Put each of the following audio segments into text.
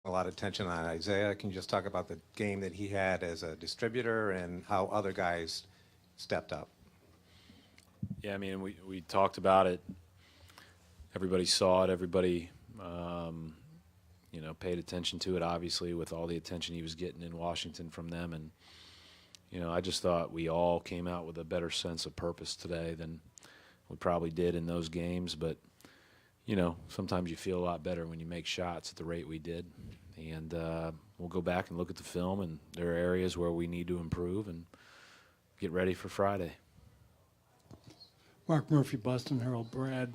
A lot of attention on Isaiah. Can you just talk about the game that he had as a distributor and how other guys stepped up? Yeah, I mean, we talked about it. Everybody saw it. Everybody, paid attention to it, obviously, with all the attention he was getting in Washington from them. And, I just thought we all came out with a better sense of purpose today than we probably did in those games. But, sometimes you feel a lot better when you make shots at the rate we did. And we'll go back and look at the film, and there are areas where we need to improve and get ready for Friday. Mark Murphy, Boston Herald. Brad,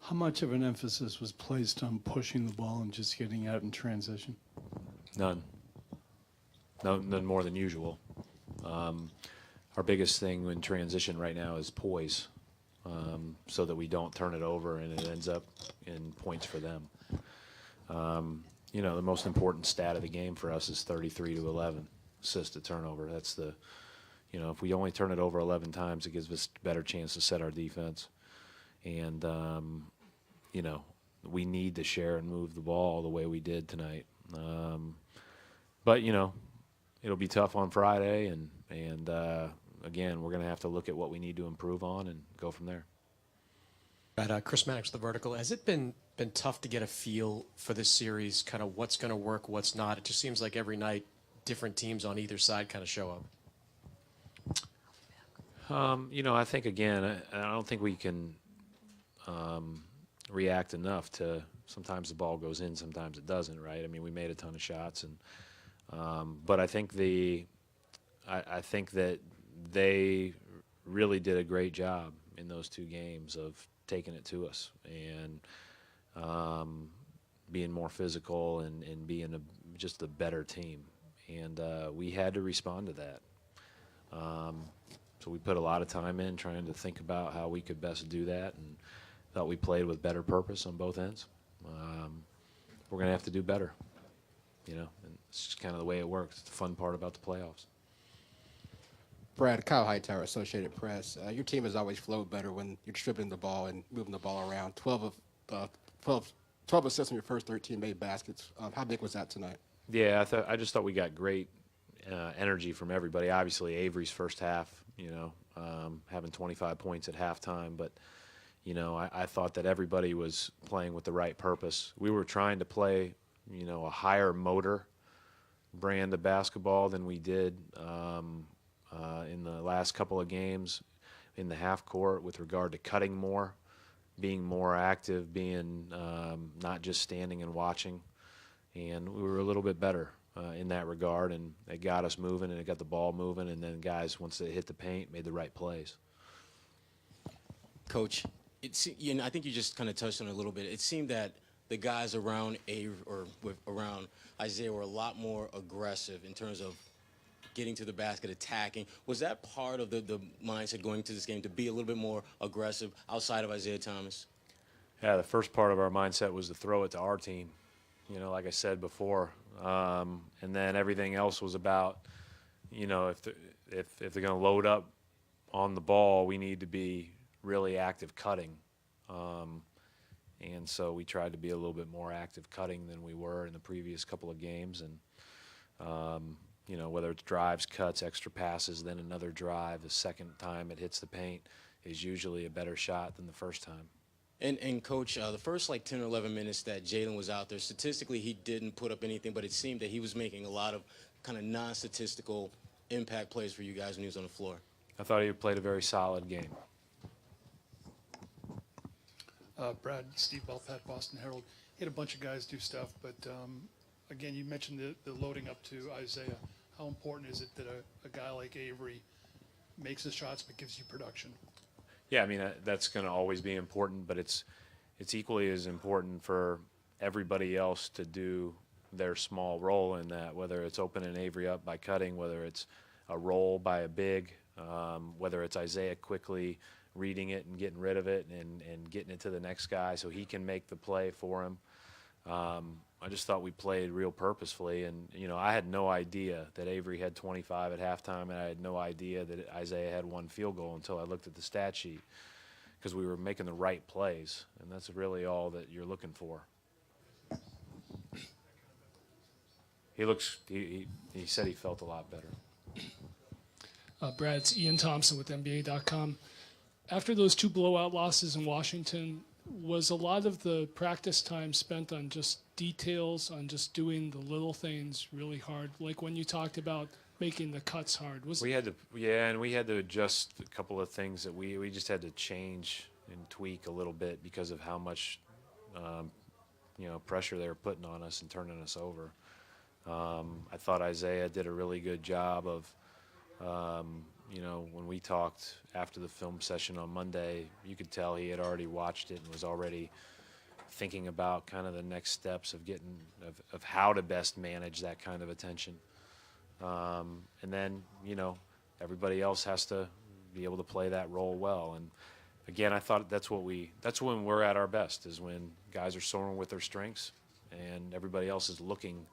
how much of an emphasis was placed on pushing the ball and just getting out in transition? None. None more than usual. Our biggest thing in transition right now is poise, so that we don't turn it over and it ends up in points for them. The most important stat of the game for us is 33 to 11, assist to turnover. That's the, if we only turn it over 11 times, it gives us a better chance to set our defense. And, we need to share and move the ball the way we did tonight. But, it'll be tough on Friday. And again, we're going to have to look at what we need to improve on and go from there. Right, Chris Mannix, The Vertical. Has it been tough to get a feel for this series, kind of what's going to work, what's not? It just seems like every night different teams on either side kind of show up. I think, again, I don't think we can react enough to sometimes the ball goes in, sometimes it doesn't, right? I mean, we made a ton of shots, and but I think I think that they really did a great job in those two games of taking it to us and being more physical and being just a better team. And we had to respond to that. So we put a lot of time in trying to think about how we could best do that, and thought we played with better purpose on both ends. We're going to have to do better, and it's just kind of the way it works. It's the fun part about the playoffs. Brad, Kyle Hightower, Associated Press. Your team has always flowed better when you're distributing the ball and moving the ball around. 12 assists in your first 13 made baskets. How big was that tonight? Yeah, I just thought we got great energy from everybody. Obviously, Avery's first half, having 25 points at halftime. But, I thought that everybody was playing with the right purpose. We were trying to play, a higher motor brand of basketball than we did in the last couple of games in the half court with regard to cutting more, being more active, being not just standing and watching. And we were a little bit better in that regard, and it got us moving and it got the ball moving, and then guys, once they hit the paint, made the right plays. Coach, I think you just kind of touched on it a little bit. It seemed that the guys around around Isaiah were a lot more aggressive in terms of getting to the basket, attacking. Was that part of the mindset going to this game, to be a little bit more aggressive outside of Isaiah Thomas? Yeah, the first part of our mindset was to throw it to our team, like I said before. And then everything else was about, if they're going to load up on the ball, we need to be really active cutting. And so we tried to be a little bit more active cutting than we were in the previous couple of games. And, whether it's drives, cuts, extra passes, then another drive, the second time it hits the paint is usually a better shot than the first time. And Coach, the first 10 or 11 minutes that Jalen was out there, statistically he didn't put up anything, but it seemed that he was making a lot of kind of non-statistical impact plays for you guys when he was on the floor. I thought he played a very solid game. Brad, Steve Belfat, Boston Herald. He had a bunch of guys do stuff, but again, you mentioned the loading up to Isaiah. How important is it that a guy like Avery makes the shots but gives you production? Yeah, I mean, that's going to always be important, but it's equally as important for everybody else to do their small role in that, whether it's opening Avery up by cutting, whether it's a roll by a big, whether it's Isaiah quickly reading it and getting rid of it and getting it to the next guy so he can make the play for him. I just thought we played real purposefully, and I had no idea that Avery had 25 at halftime, and I had no idea that Isaiah had one field goal until I looked at the stat sheet, because we were making the right plays, and that's really all that you're looking for. He looks. He said he felt a lot better. Brad, it's Ian Thompson with NBA.com. After those 2 blowout losses in Washington, was a lot of the practice time spent on just details, on just doing the little things really hard? Like when you talked about making the cuts hard, was We had to, and we had to adjust a couple of things that we just had to change and tweak a little bit because of how much, pressure they were putting on us and turning us over. I thought Isaiah did a really good job of, when we talked after the film session on Monday, you could tell he had already watched it and was already thinking about kind of the next steps of getting, of how to best manage that kind of attention. And then, everybody else has to be able to play that role well. And again, I thought that's when we're at our best, is when guys are soaring with their strengths and everybody else is looking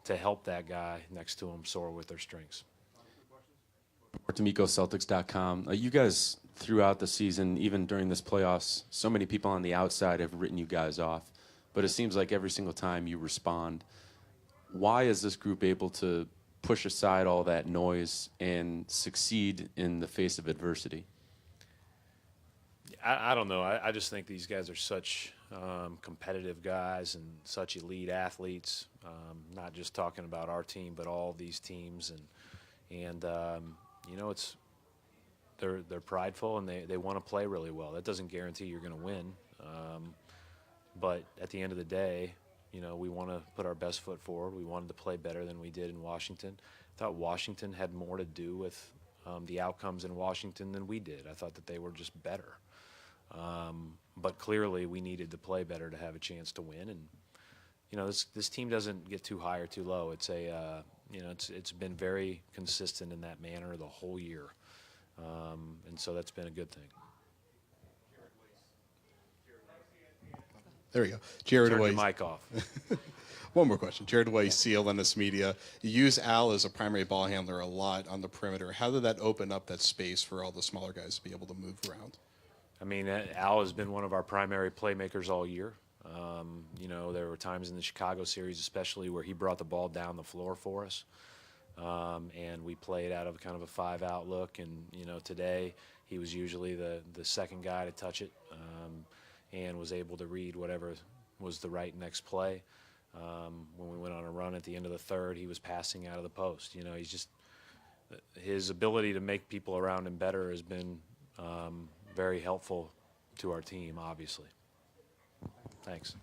to help that guy next to him soar with their strengths. Celtics.com. You guys, throughout the season, even during this playoffs, so many people on the outside have written you guys off. But it seems like every single time you respond. Why is this group able to push aside all that noise and succeed in the face of adversity? I don't know. I just think these guys are such competitive guys and such elite athletes. Not just talking about our team, but all these teams, and it's they're prideful and they want to play really well. That doesn't guarantee you're going to win, but at the end of the day, we want to put our best foot forward. We wanted to play better than we did in Washington. I thought Washington had more to do with the outcomes in Washington than we did. I thought that they were just better. But clearly we needed to play better to have a chance to win. And, this team doesn't get too high or too low. It's it's been very consistent in that manner the whole year. And so that's been a good thing. There we go. Jared Turn Way. your mic off. One more question. Jared Way, CLNS Media. You use Al as a primary ball handler a lot on the perimeter. How did that open up that space for all the smaller guys to be able to move around? I mean, Al has been one of our primary playmakers all year. There were times in the Chicago series especially where he brought the ball down the floor for us. And we played out of kind of a 5-out look. And, today he was usually the second guy to touch it and was able to read whatever was the right next play. When we went on a run at the end of the third, he was passing out of the post. He's just – his ability to make people around him better has been very helpful to our team, obviously. Thanks.